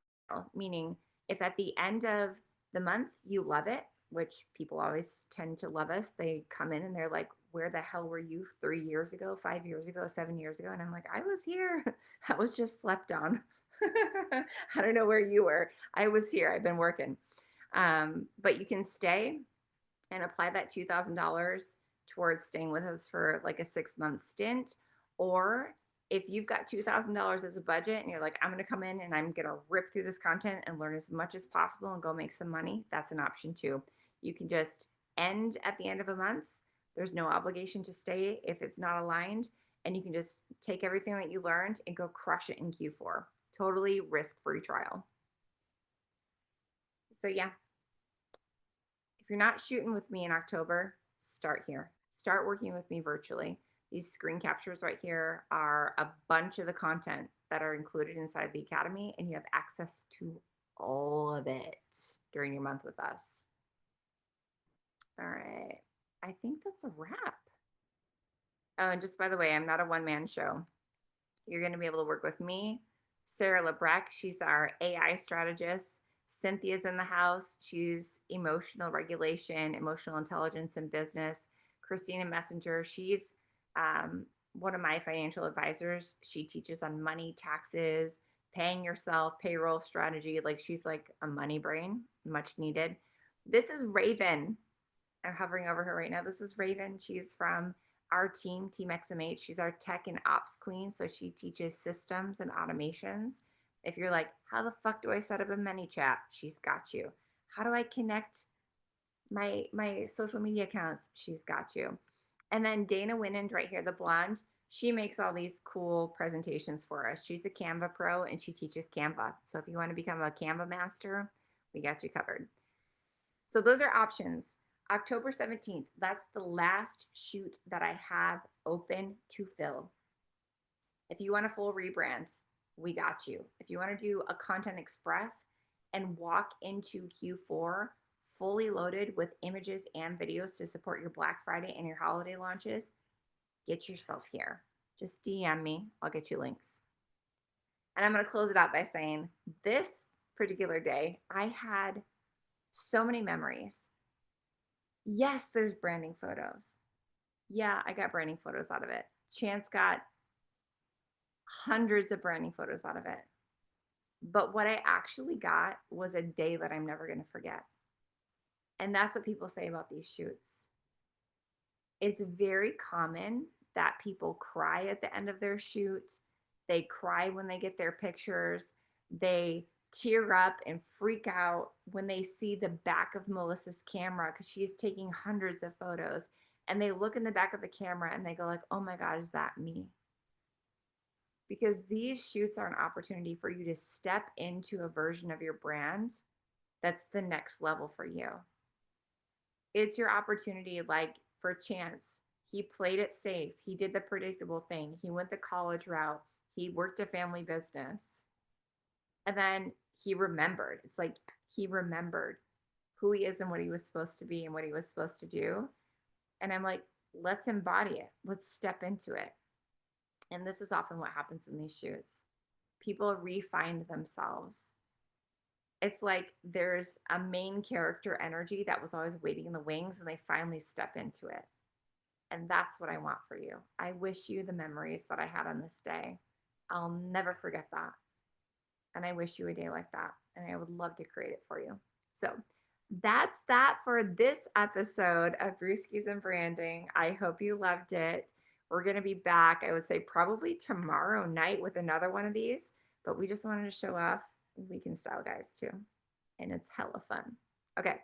meaning if at the end of the month you love it, which people always tend to love us, they come in and they're like, where the hell were you 3 years ago, 5 years ago, 7 years ago? And I'm like, I was here. I was just slept on. I don't know where you were. I was here. I've been working. But you can stay and apply that $2,000 towards staying with us for like a 6 month stint. Or if you've got $2,000 as a budget and you're like, I'm going to come in and I'm going to rip through this content and learn as much as possible and go make some money, that's an option too. You can just end at the end of a month. There's no obligation to stay if it's not aligned. And you can just take everything that you learned and go crush it in Q4. Totally risk free trial. So, yeah, if you're not shooting with me in October, start here. Start working with me virtually. These screen captures right here are a bunch of the content that are included inside the Academy, and you have access to all of it during your month with us. All right. I think that's a wrap. Oh, and just by the way, I'm not a one-man show. You're going to be able to work with me, Sarah Lebrecht. She's our AI strategist. Cynthia's in the house. She's emotional regulation, emotional intelligence in business. Christina Messenger, she's one of my financial advisors. She teaches on money, taxes, paying yourself, payroll strategy. Like she's like a money brain, much needed. This is Raven. I'm hovering over her right now. This is Raven. She's from our team, Team XMH. She's our tech and ops queen. So she teaches systems and automations. If you're like, how the fuck do I set up a ManyChat? She's got you. How do I connect my social media accounts? She's got you. And then Dana Winand right here, the blonde, she makes all these cool presentations for us. She's a Canva pro and she teaches Canva. So if you want to become a Canva master, we got you covered. So those are options. October 17th, that's the last shoot that I have open to fill. If you want a full rebrand, we got you. If you want to do a content express and walk into Q4 fully loaded with images and videos to support your Black Friday and your holiday launches, get yourself here. Just DM me. I'll get you links. And I'm going to close it out by saying this particular day, I had so many memories. Yes, there's branding photos. Yeah, I got branding photos out of it. Chance got hundreds of branding photos out of it. But what I actually got was a day that I'm never going to forget. And that's what people say about these shoots. It's very common that people cry at the end of their shoot. They cry when they get their pictures. They tear up and freak out when they see the back of Melissa's camera because she's taking hundreds of photos. And they look in the back of the camera and they go like, oh my God, is that me? Because these shoots are an opportunity for you to step into a version of your brand that's the next level for you. It's your opportunity, like for Chance. He played it safe. He did the predictable thing. He went the college route. He worked a family business. And then he remembered. It's like he remembered who he is and what he was supposed to be and what he was supposed to do. And I'm like, let's embody it. Let's step into it. And this is often what happens in these shoots. People refine themselves. It's like there's a main character energy that was always waiting in the wings and they finally step into it. And that's what I want for you. I wish you the memories that I had on this day. I'll never forget that. And I wish you a day like that. And I would love to create it for you. So that's that for this episode of Brewskis and Branding. I hope you loved it. We're going to be back, I would say, probably tomorrow night with another one of these. But we just wanted to show off we can style guys too. And it's hella fun. Okay.